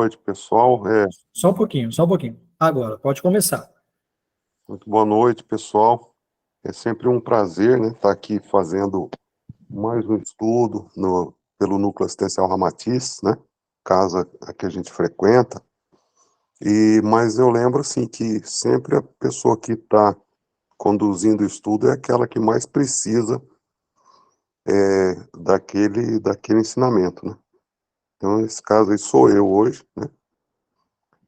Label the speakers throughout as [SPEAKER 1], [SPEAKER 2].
[SPEAKER 1] noite, pessoal.
[SPEAKER 2] Só um pouquinho, só um pouquinho. Agora, pode começar.
[SPEAKER 1] Muito boa noite, pessoal. É sempre um prazer, né, estar aqui fazendo mais um estudo pelo Núcleo Assistencial Ramatiz, né, casa a que a gente frequenta. Mas eu lembro, assim, que sempre a pessoa que está conduzindo o estudo é aquela que mais precisa daquele ensinamento, né. Então, nesse caso aí sou eu hoje, né,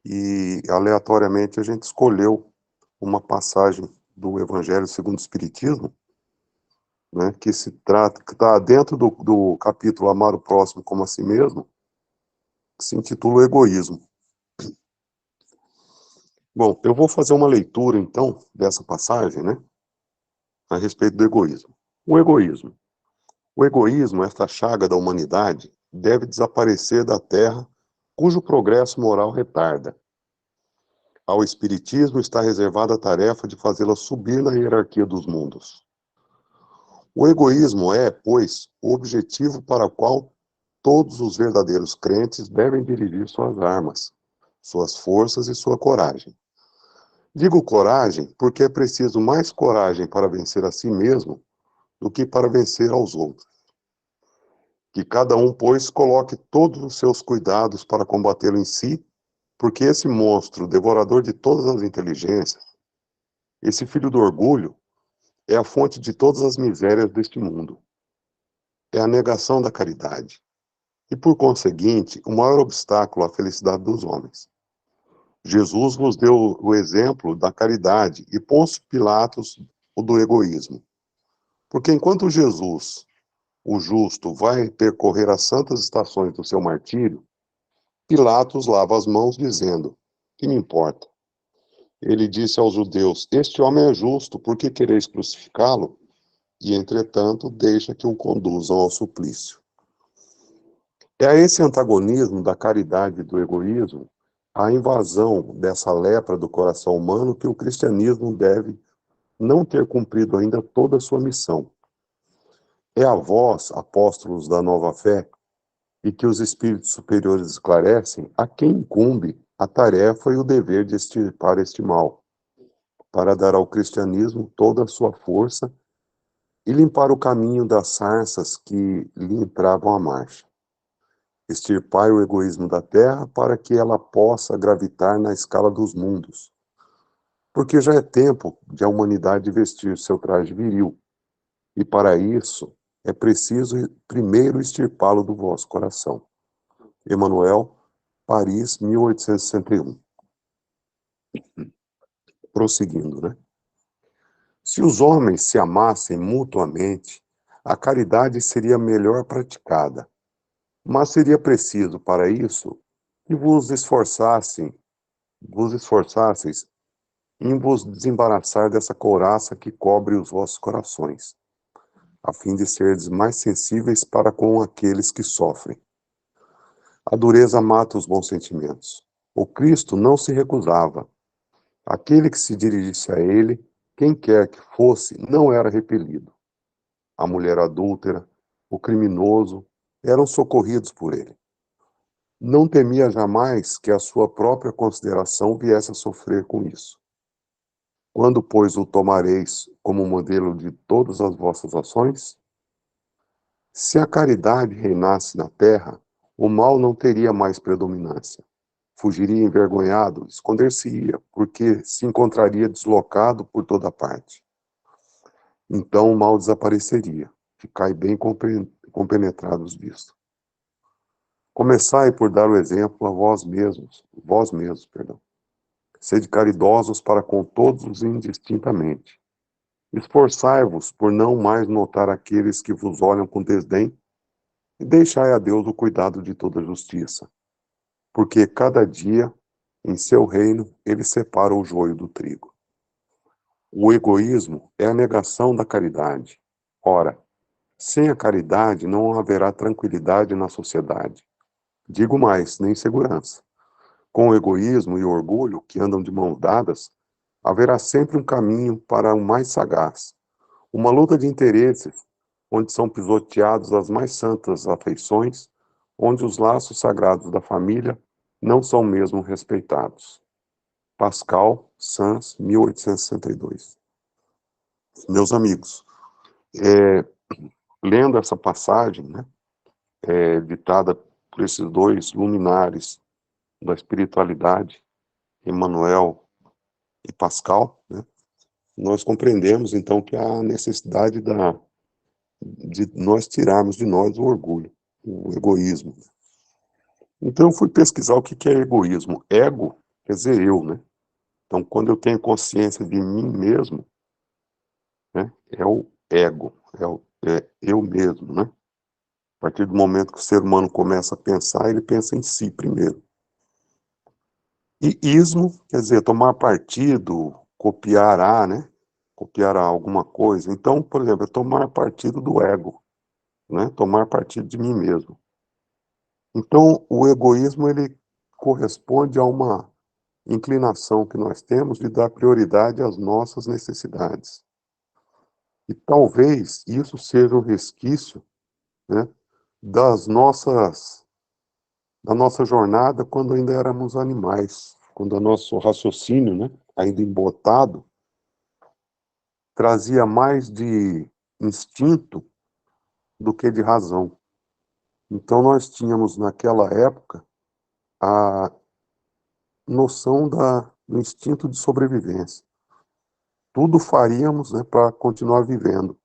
[SPEAKER 1] e aleatoriamente a gente escolheu uma passagem do Evangelho segundo o Espiritismo, né, que está dentro do capítulo Amar o Próximo como a si mesmo, que se intitula o Egoísmo. Bom, eu vou fazer uma leitura, então, dessa passagem, né, a respeito do egoísmo. O egoísmo. O egoísmo, esta chaga da humanidade, deve desaparecer da Terra, cujo progresso moral retarda. Ao Espiritismo está reservada a tarefa de fazê-la subir na hierarquia dos mundos. O egoísmo é, pois, o objetivo para o qual todos os verdadeiros crentes devem dirigir suas armas, suas forças e sua coragem. Digo coragem porque é preciso mais coragem para vencer a si mesmo do que para vencer aos outros. Que cada um, pois, coloque todos os seus cuidados para combatê-lo em si, porque esse monstro, devorador de todas as inteligências, esse filho do orgulho, é a fonte de todas as misérias deste mundo. É a negação da caridade. E, por conseguinte, o maior obstáculo à felicidade dos homens. Jesus vos deu o exemplo da caridade e Pôncio Pilatos o do egoísmo. Porque enquanto Jesus, o justo, vai percorrer as santas estações do seu martírio, Pilatos lava as mãos dizendo: que me importa? Ele disse aos judeus: este homem é justo, por que quereis crucificá-lo? E, entretanto, deixa que o conduzam ao suplício. É a esse antagonismo da caridade e do egoísmo, a invasão dessa lepra do coração humano, que o cristianismo deve não ter cumprido ainda toda a sua missão. É a vós, apóstolos da nova fé, e que os espíritos superiores esclarecem, a quem incumbe a tarefa e o dever de extirpar este mal, para dar ao cristianismo toda a sua força e limpar o caminho das sarças que lhe entravam à marcha. Extirpai o egoísmo da terra para que ela possa gravitar na escala dos mundos. Porque já é tempo de a humanidade vestir seu traje viril, e para isso é preciso primeiro extirpá-lo do vosso coração. Emmanuel, Paris, 1861. Prosseguindo, né? Se os homens se amassem mutuamente, a caridade seria melhor praticada, mas seria preciso para isso que vos esforçasseis em vos desembaraçar dessa couraça que cobre os vossos corações, a fim de serdes mais sensíveis para com aqueles que sofrem. A dureza mata os bons sentimentos. O Cristo não se recusava. Aquele que se dirigisse a ele, quem quer que fosse, não era repelido. A mulher adúltera, o criminoso, eram socorridos por ele. Não temia jamais que a sua própria consideração viesse a sofrer com isso. Quando, pois, o tomareis como modelo de todas as vossas ações? Se a caridade reinasse na terra, o mal não teria mais predominância. Fugiria envergonhado, esconder-se-ia, porque se encontraria deslocado por toda parte. Então o mal desapareceria. Ficai bem compenetrados disso. Começai por dar o exemplo a vós mesmos, perdão. Sede caridosos para com todos indistintamente. Esforçai-vos por não mais notar aqueles que vos olham com desdém e deixai a Deus o cuidado de toda justiça. Porque cada dia, em seu reino, ele separa o joio do trigo. O egoísmo é a negação da caridade. Ora, sem a caridade não haverá tranquilidade na sociedade. Digo mais, nem segurança. Com o egoísmo e o orgulho, que andam de mãos dadas, haverá sempre um caminho para o mais sagaz. Uma luta de interesses, onde são pisoteados as mais santas afeições, onde os laços sagrados da família não são mesmo respeitados. Pascal Sanz, 1862. Meus amigos, lendo essa passagem, né, ditada por esses dois luminares da espiritualidade, Emmanuel e Pascal, né, nós compreendemos, então, que há necessidade de nós tirarmos de nós o orgulho, o egoísmo. Então, eu fui pesquisar o que é egoísmo. Ego quer dizer eu, né? Então, quando eu tenho consciência de mim mesmo, né, é o ego, é eu mesmo, né? A partir do momento que o ser humano começa a pensar, ele pensa em si primeiro. E ismo quer dizer tomar partido, copiar a, né? Copiar a alguma coisa. Então, por exemplo, é tomar partido do ego, né? Tomar partido de mim mesmo. Então, o egoísmo, ele corresponde a uma inclinação que nós temos de dar prioridade às nossas necessidades. E talvez isso seja um resquício, né, da nossa jornada quando ainda éramos animais, quando o nosso raciocínio, né, ainda embotado, trazia mais de instinto do que de razão. Então nós tínhamos naquela época a noção do instinto de sobrevivência. Tudo faríamos, né, para continuar vivendo,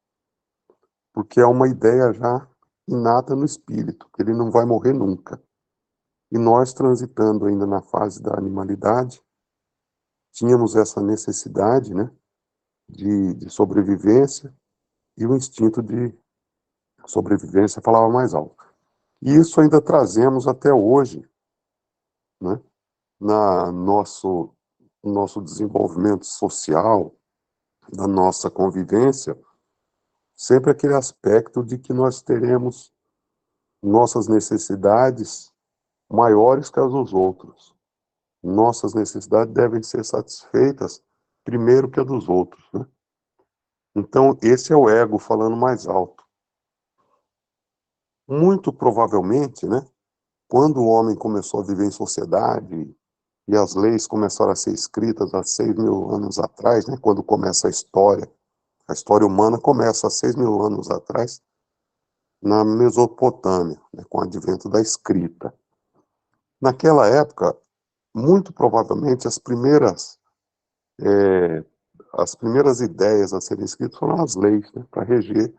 [SPEAKER 1] porque é uma ideia já inata no espírito, que ele não vai morrer nunca. E nós, transitando ainda na fase da animalidade, tínhamos essa necessidade, né, de sobrevivência, e o instinto de sobrevivência falava mais alto. E isso ainda trazemos até hoje, né, na nosso desenvolvimento social, da nossa convivência, sempre aquele aspecto de que nós teremos nossas necessidades maiores que as dos outros. Nossas necessidades devem ser satisfeitas primeiro que a dos outros, né? Então, esse é o ego falando mais alto. Muito provavelmente, né, quando o homem começou a viver em sociedade e as leis começaram a ser escritas há 6.000 anos atrás, né, quando começa a história humana começa há 6.000 anos atrás, na Mesopotâmia, né, com o advento da escrita. Naquela época, muito provavelmente, as primeiras ideias a serem escritas foram as leis, né, para reger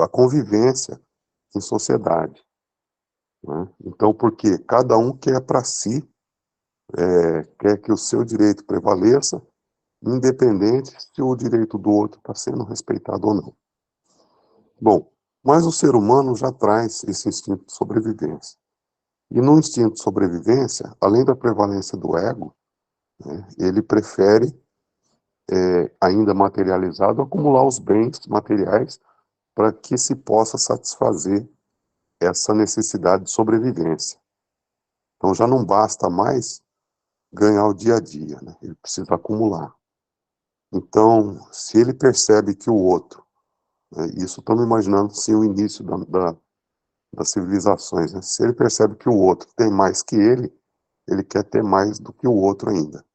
[SPEAKER 1] a convivência em sociedade, né? Então, porque cada um quer para si, quer que o seu direito prevaleça, independente se o direito do outro está sendo respeitado ou não. Bom, mas o ser humano já traz esse instinto de sobrevivência. E no instinto de sobrevivência, além da prevalência do ego, né, ele prefere, ainda materializado, acumular os bens materiais para que se possa satisfazer essa necessidade de sobrevivência. Então já não basta mais ganhar o dia a dia, né? Ele precisa acumular. Então, se ele percebe que o outro, né, isso estamos imaginando sim o início das civilizações, né? Se ele percebe que o outro tem mais que ele quer ter mais do que o outro ainda.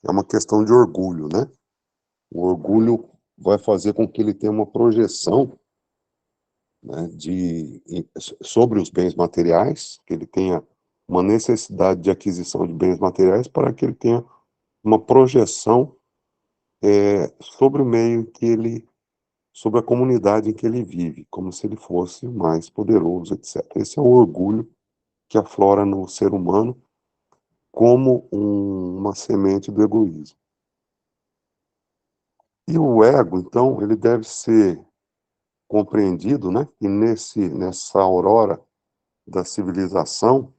[SPEAKER 1] É uma questão de orgulho, né? O orgulho vai fazer com que ele tenha uma projeção, né, sobre os bens materiais, que ele tenha uma necessidade de aquisição de bens materiais para que ele tenha uma projeção sobre o meio em que sobre a comunidade em que ele vive, como se ele fosse mais poderoso, etc. Esse é o orgulho que aflora no ser humano como uma semente do egoísmo. E o ego, então, ele deve ser compreendido, né, que nessa aurora da civilização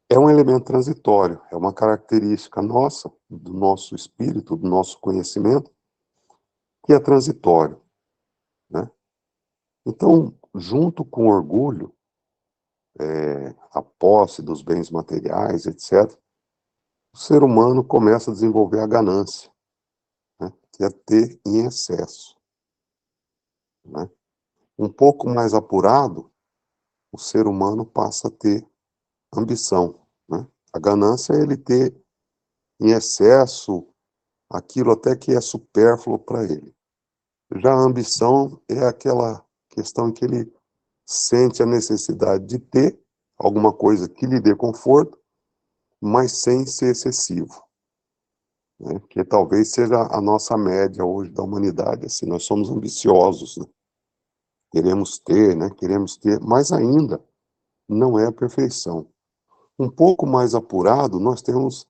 [SPEAKER 1] é um elemento transitório, é uma característica nossa, do nosso espírito, do nosso conhecimento, que é transitório, né? Então, junto com o orgulho, a posse dos bens materiais, etc., o ser humano começa a desenvolver a ganância, né, que é ter em excesso, né? Um pouco mais apurado, o ser humano passa a ter ambição, né? A ganância é ele ter em excesso aquilo até que é supérfluo para ele. Já a ambição é aquela questão em que ele sente a necessidade de ter alguma coisa que lhe dê conforto, mas sem ser excessivo, né? Que talvez seja a nossa média hoje da humanidade, assim, nós somos ambiciosos, né? Queremos ter, né? Queremos ter, mas ainda não é a perfeição. Um pouco mais apurado, nós temos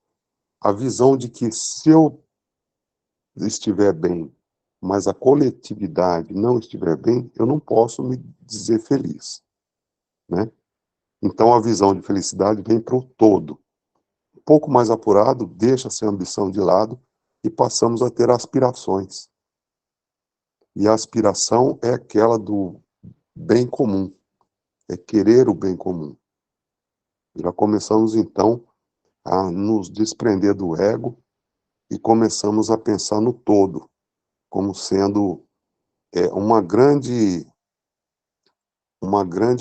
[SPEAKER 1] a visão de que se eu estiver bem, mas a coletividade não estiver bem, eu não posso me dizer feliz, né? Então a visão de felicidade vem para o todo. Um pouco mais apurado, deixa-se a ambição de lado e passamos a ter aspirações. E a aspiração é aquela do bem comum, é querer o bem comum. Já começamos então a nos desprender do ego e começamos a pensar no todo, como sendo uma grande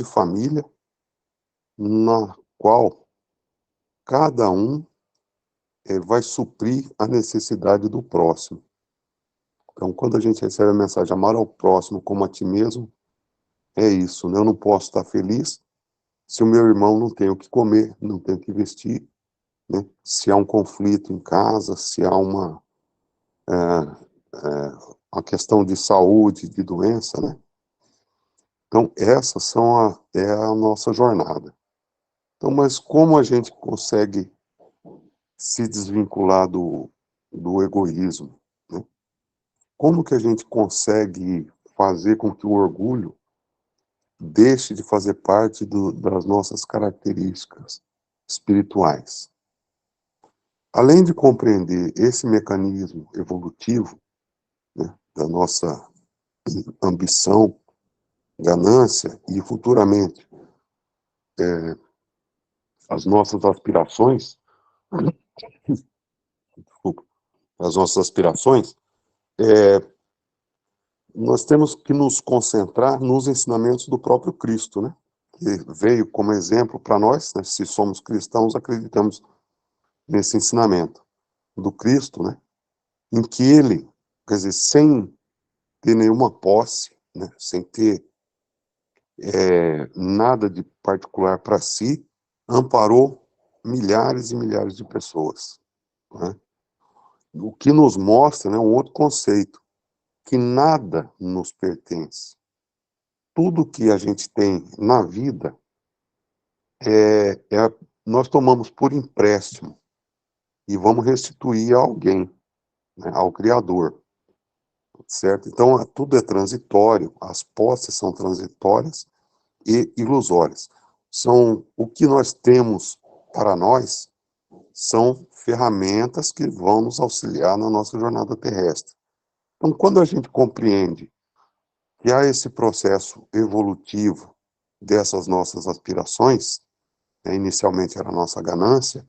[SPEAKER 1] família na qual cada um vai suprir a necessidade do próximo. Então, quando a gente recebe a mensagem amar ao próximo como a ti mesmo, é isso, né? Eu não posso estar feliz se o meu irmão não tem o que comer, não tem o que vestir, né? Se há um conflito em casa, se há é, uma questão de saúde, de doença, né? Então, essas são a nossa jornada. Então, mas como a gente consegue se desvincular do egoísmo, né? Como que a gente consegue fazer com que o orgulho deixe de fazer parte das nossas características espirituais? Além de compreender esse mecanismo evolutivo, né, da nossa ambição, ganância e futuramente as nossas aspirações, desculpa, as nossas aspirações, nós temos que nos concentrar nos ensinamentos do próprio Cristo, né? Que veio como exemplo para nós, né? Se somos cristãos, acreditamos nesse ensinamento do Cristo, né? Em que ele, quer dizer, sem ter nenhuma posse, né? Sem ter nada de particular para si, amparou milhares e milhares de pessoas, né? O que nos mostra, né, um outro conceito, que nada nos pertence. Tudo que a gente tem na vida nós tomamos por empréstimo e vamos restituir a alguém, né, ao Criador, certo? Então, tudo é transitório, as posses são transitórias e ilusórias. São o que nós temos para nós são ferramentas que vão nos auxiliar na nossa jornada terrestre. Então, quando a gente compreende que há esse processo evolutivo dessas nossas aspirações, né, inicialmente era a nossa ganância,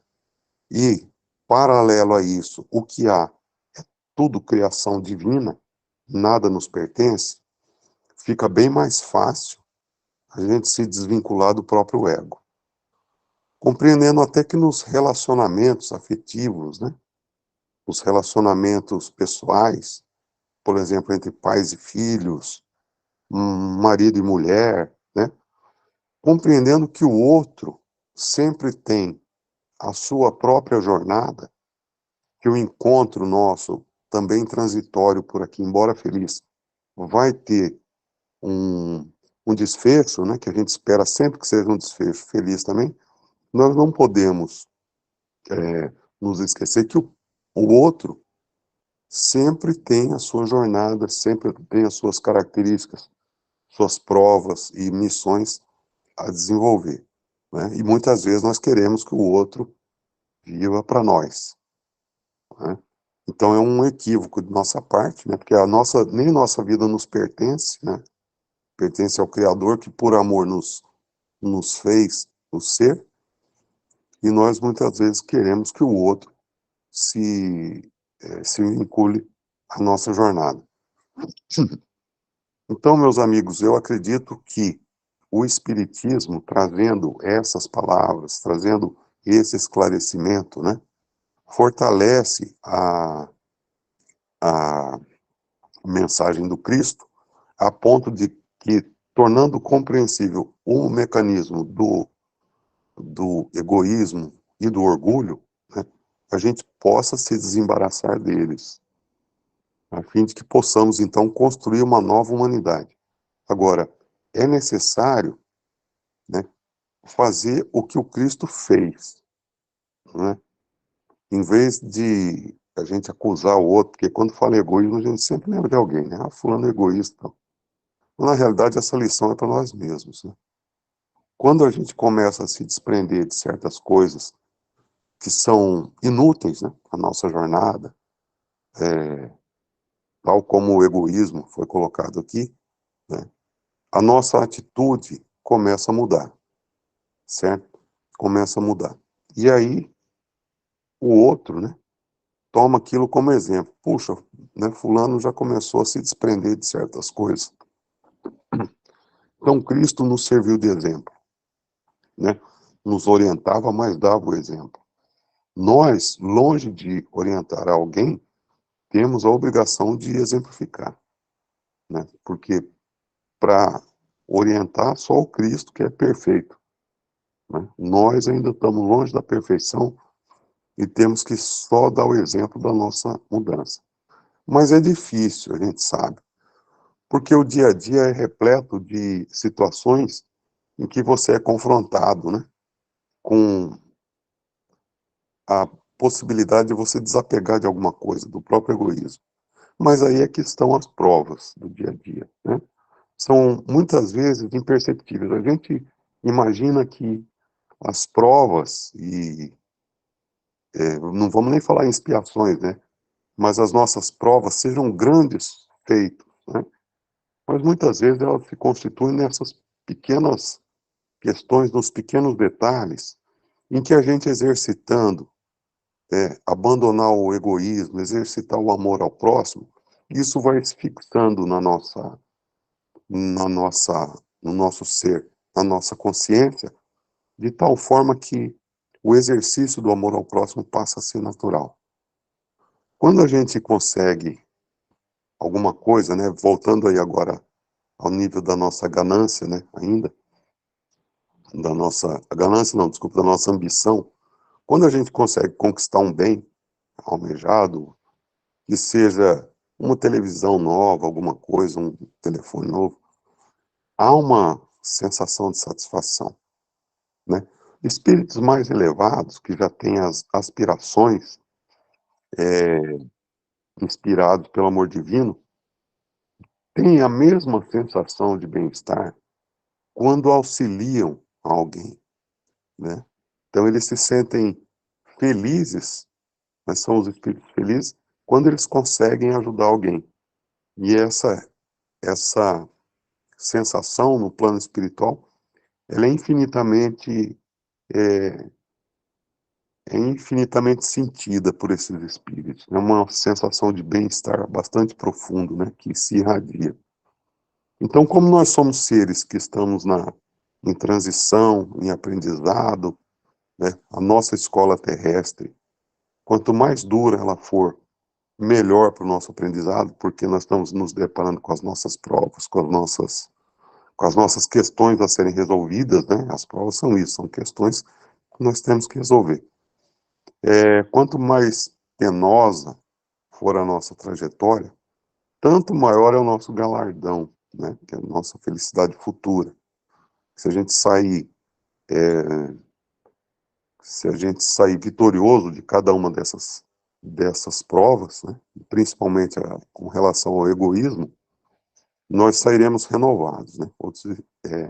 [SPEAKER 1] e, paralelo a isso, o que há é tudo criação divina, nada nos pertence, fica bem mais fácil a gente se desvincular do próprio ego. Compreendendo até que nos relacionamentos afetivos, né, os relacionamentos pessoais, por exemplo, entre pais e filhos, marido e mulher, né, compreendendo que o outro sempre tem a sua própria jornada, que o encontro nosso, também transitório por aqui, embora feliz, vai ter um, um desfecho, né, que a gente espera sempre que seja um desfecho feliz também, nós não podemos nos esquecer que o outro sempre tem a sua jornada, sempre tem as suas características, suas provas e missões a desenvolver, né? E muitas vezes nós queremos que o outro viva para nós, né? Então é um equívoco de nossa parte, né? Porque nem nossa vida nos pertence, né? Pertence ao Criador que por amor nos fez o ser, e nós muitas vezes queremos que o outro se vincule à nossa jornada. Então, meus amigos, eu acredito que o Espiritismo, trazendo essas palavras, trazendo esse esclarecimento, né, fortalece a mensagem do Cristo, a ponto de que, tornando compreensível o mecanismo do egoísmo e do orgulho, né, a gente possa se desembaraçar deles, a fim de que possamos, então, construir uma nova humanidade. Agora, é necessário, né, fazer o que o Cristo fez, né? Em vez de a gente acusar o outro, porque quando fala egoísmo, a gente sempre lembra de alguém, né? Ah, fulano é egoísta. Na realidade, essa lição é para nós mesmos, né? Quando a gente começa a se desprender de certas coisas que são inúteis, né, na nossa jornada, tal como o egoísmo foi colocado aqui, né, a nossa atitude começa a mudar, certo? Começa a mudar. E aí, o outro, né, toma aquilo como exemplo. Puxa, né, fulano já começou a se desprender de certas coisas. Então, Cristo nos serviu de exemplo, né? Nos orientava, mas dava o exemplo. Nós, longe de orientar alguém, temos a obrigação de exemplificar, né? Porque para orientar só o Cristo que é perfeito, né? Nós ainda estamos longe da perfeição e temos que só dar o exemplo da nossa mudança. Mas é difícil, a gente sabe, porque o dia a dia é repleto de situações em que você é confrontado, né, com a possibilidade de você desapegar de alguma coisa, do próprio egoísmo. Mas aí é que estão as provas do dia a dia, né? São muitas vezes imperceptíveis. A gente imagina que as provas não vamos nem falar em expiações, né? Mas as nossas provas sejam grandes feitos, né? Mas muitas vezes elas se constituem nessas pequenas questões, nos pequenos detalhes, em que a gente exercitando, abandonar o egoísmo, exercitar o amor ao próximo, isso vai se fixando no nosso ser, na nossa consciência, de tal forma que o exercício do amor ao próximo passa a ser natural. Quando a gente consegue alguma coisa, né, voltando aí agora ao nível da nossa ganância, né, ainda, da nossa, a ganância não, desculpa, da nossa ambição, quando a gente consegue conquistar um bem almejado, que seja uma televisão nova, alguma coisa, um telefone novo, há uma sensação de satisfação, né? Espíritos mais elevados, que já têm as aspirações inspirados pelo amor divino, têm a mesma sensação de bem-estar quando auxiliam alguém, né? Então eles se sentem felizes, mas são os espíritos felizes quando eles conseguem ajudar alguém. E essa sensação no plano espiritual, ela é, é infinitamente sentida por esses espíritos. É uma sensação de bem-estar bastante profundo, né, que se irradia. Então, como nós somos seres que estamos em transição, em aprendizado, né, a nossa escola terrestre, quanto mais dura ela for, melhor para o nosso aprendizado, porque nós estamos nos deparando com as nossas provas, com as nossas questões a serem resolvidas, né? As provas são isso, são questões que nós temos que resolver. Quanto mais penosa for a nossa trajetória, tanto maior é o nosso galardão, né? Que é a nossa felicidade futura. Se a gente sair, é, se a gente sair vitorioso de cada uma dessas provas, né? Principalmente com relação ao egoísmo, nós sairemos renovados, né?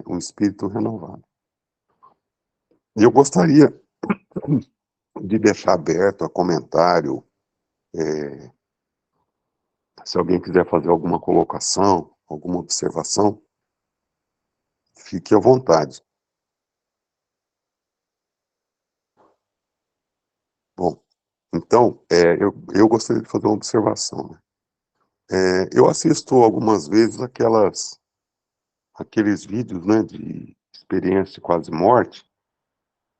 [SPEAKER 1] Um espírito renovado. E eu gostaria de deixar aberto a comentário, se alguém quiser fazer alguma colocação, alguma observação, fique à vontade. Bom, então, eu gostaria de fazer uma observação, né? Eu assisto algumas vezes aqueles vídeos, né, de experiência de quase morte,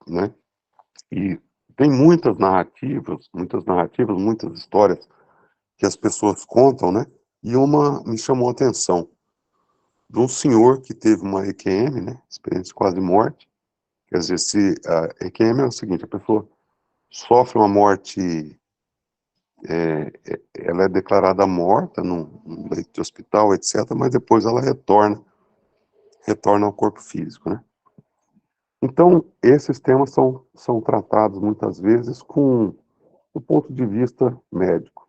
[SPEAKER 1] né, e tem muitas narrativas, muitas histórias que as pessoas contam, né, e uma me chamou a atenção, de um senhor que teve uma EQM, né, experiência de quase morte. Quer dizer, se a EQM é o seguinte, a pessoa sofre uma morte, ela é declarada morta num leito de hospital, etc., mas depois ela retorna ao corpo físico, né? Então, esses temas são tratados muitas vezes com o ponto de vista médico.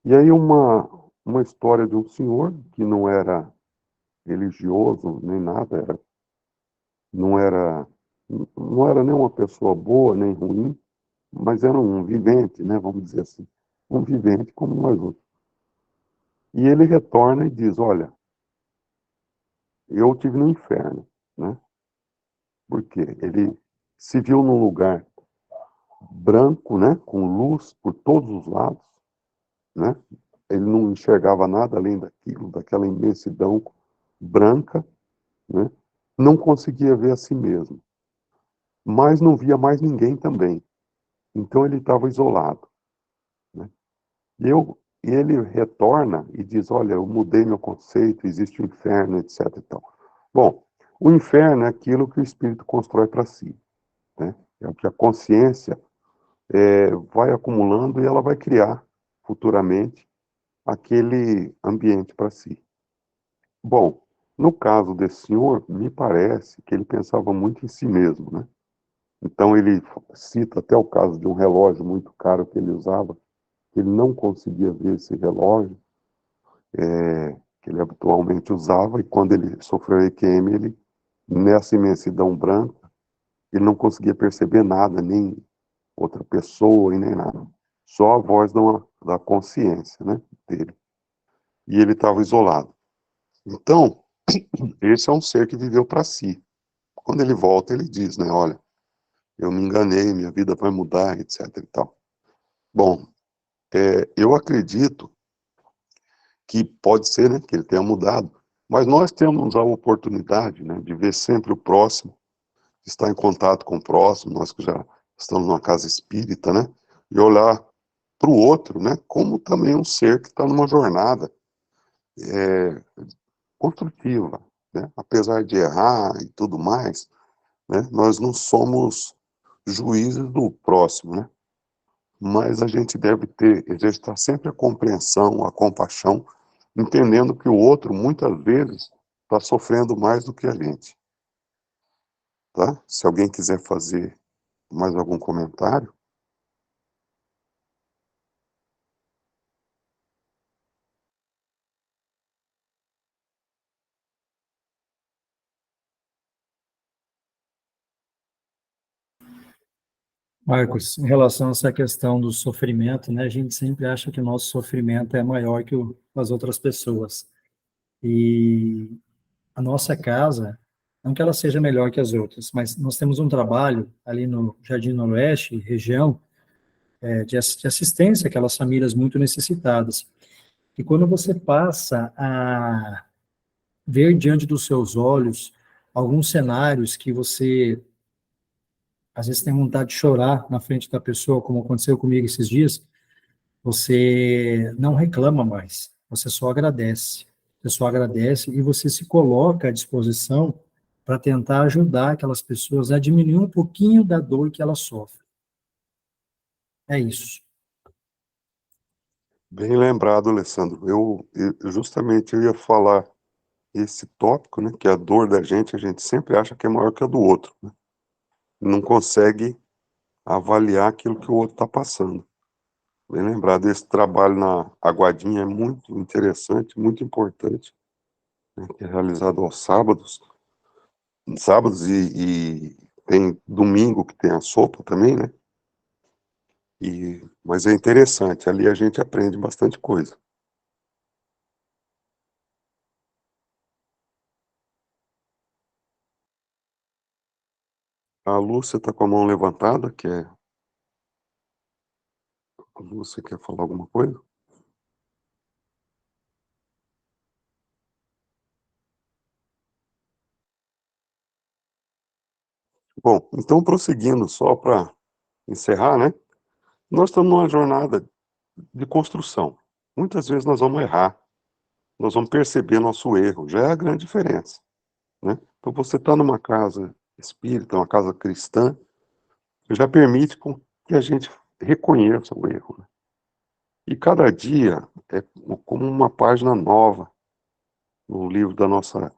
[SPEAKER 1] E aí uma história de um senhor que não era religioso nem nada, não era, não era nem uma pessoa boa nem ruim, mas era um vivente, né, vamos dizer assim, um vivente como nós outros. E ele retorna e diz, olha, eu tive no inferno, né? Porque ele se viu num lugar branco, né, com luz por todos os lados, né? Ele não enxergava nada além daquilo, daquela imensidão branca, né? Não conseguia ver a si mesmo, mas não via mais ninguém também. Então ele estava isolado, né? E ele retorna e diz, olha, eu mudei meu conceito, existe o inferno, etc. E tal. Bom, o inferno é aquilo que o espírito constrói para si, né? É o que a consciência vai acumulando e ela vai criar futuramente aquele ambiente para si. Bom, no caso desse senhor, me parece que ele pensava muito em si mesmo, né? Então ele cita até o caso de um relógio muito caro que ele usava, que ele não conseguia ver esse relógio, que ele habitualmente usava, e quando ele sofreu EQM, ele, nessa imensidão branca, ele não conseguia perceber nada, nem outra pessoa e nem nada. Só a voz da consciência, né, dele. E ele estava isolado. Então, esse é um ser que viveu para si. Quando ele volta, ele diz, né, olha, eu me enganei, minha vida vai mudar, etc e tal. Bom, eu acredito que pode ser, né, que ele tenha mudado, mas nós temos a oportunidade, né, de ver sempre o próximo, de estar em contato com o próximo, nós que já estamos numa casa espírita, né, e olhar para o outro, né, como também um ser que está numa jornada construtiva, né, apesar de errar e tudo mais, né, nós não somos juízes do próximo, né, mas a gente deve exercitar sempre a compreensão, a compaixão, entendendo que o outro, muitas vezes, está sofrendo mais do que a gente, tá? Se alguém quiser fazer mais algum comentário.
[SPEAKER 2] Marcos, em relação a essa questão do sofrimento, né, a gente sempre acha que o nosso sofrimento é maior que o das outras pessoas. E a nossa casa, não que ela seja melhor que as outras, mas nós temos um trabalho ali no Jardim Noroeste, região, de assistência àquelas famílias muito necessitadas. E quando você passa a ver diante dos seus olhos alguns cenários que você às vezes tem vontade de chorar na frente da pessoa, como aconteceu comigo esses dias, você não reclama mais, você só agradece. Você só agradece e você se coloca à disposição para tentar ajudar aquelas pessoas a diminuir um pouquinho da dor que elas sofrem. É isso.
[SPEAKER 1] Bem lembrado, Alessandro. Justamente eu ia falar esse tópico, né, que é a dor da gente, a gente sempre acha que é maior que a do outro, né? Não consegue avaliar aquilo que o outro está passando. Bem lembrado, esse trabalho na Aguadinha é muito interessante, muito importante, né, que é realizado aos sábados e tem domingo que tem a sopa também, né? Mas é interessante, ali a gente aprende bastante coisa. A Lúcia está com a mão levantada, a Lúcia quer falar alguma coisa? Bom, então prosseguindo, só para encerrar, né? Nós estamos numa jornada de construção. Muitas vezes nós vamos errar, nós vamos perceber nosso erro, já é a grande diferença, né? Então você está numa casa espírita, uma casa cristã, já permite que a gente reconheça o erro, né? E cada dia é como uma página nova no livro da nossa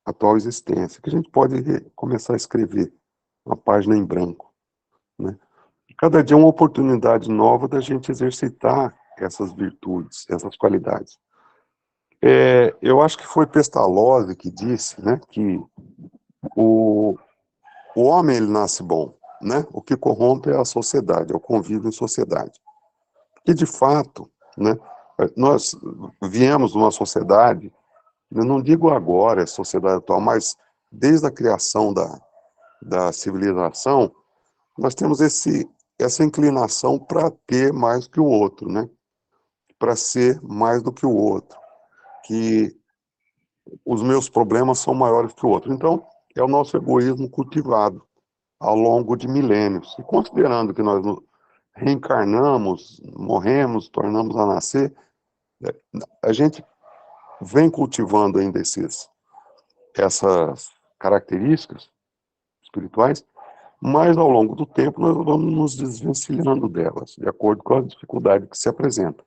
[SPEAKER 1] atual existência, que a gente pode começar a escrever uma página em branco, né? E cada dia é uma oportunidade nova da gente exercitar essas virtudes, essas qualidades. Eu acho que foi Pestalozzi que disse, né, que o, o homem ele nasce bom, né? O que corrompe é a sociedade, é o convívio em sociedade. E de fato, né, nós viemos de uma sociedade, eu não digo agora, a sociedade atual, mas desde a criação da civilização, nós temos essa inclinação para ter mais que o outro, né? Para ser mais do que o outro, que os meus problemas são maiores que o outro. Então, é o nosso egoísmo cultivado ao longo de milênios. E considerando que nós reencarnamos, morremos, tornamos a nascer, a gente vem cultivando ainda essas características espirituais, mas ao longo do tempo nós vamos nos desvencilhando delas, de acordo com a dificuldade que se apresenta,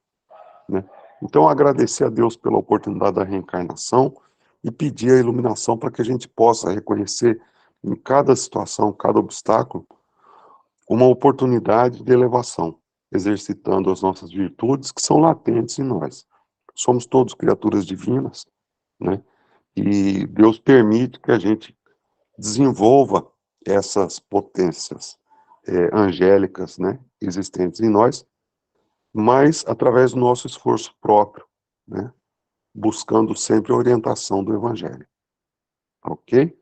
[SPEAKER 1] né? Então, agradecer a Deus pela oportunidade da reencarnação e pedir a iluminação para que a gente possa reconhecer em cada situação, cada obstáculo, uma oportunidade de elevação, exercitando as nossas virtudes que são latentes em nós. Somos todos criaturas divinas, né? E Deus permite que a gente desenvolva essas potências angélicas, né, existentes em nós, mas através do nosso esforço próprio, né, buscando sempre a orientação do Evangelho. Ok?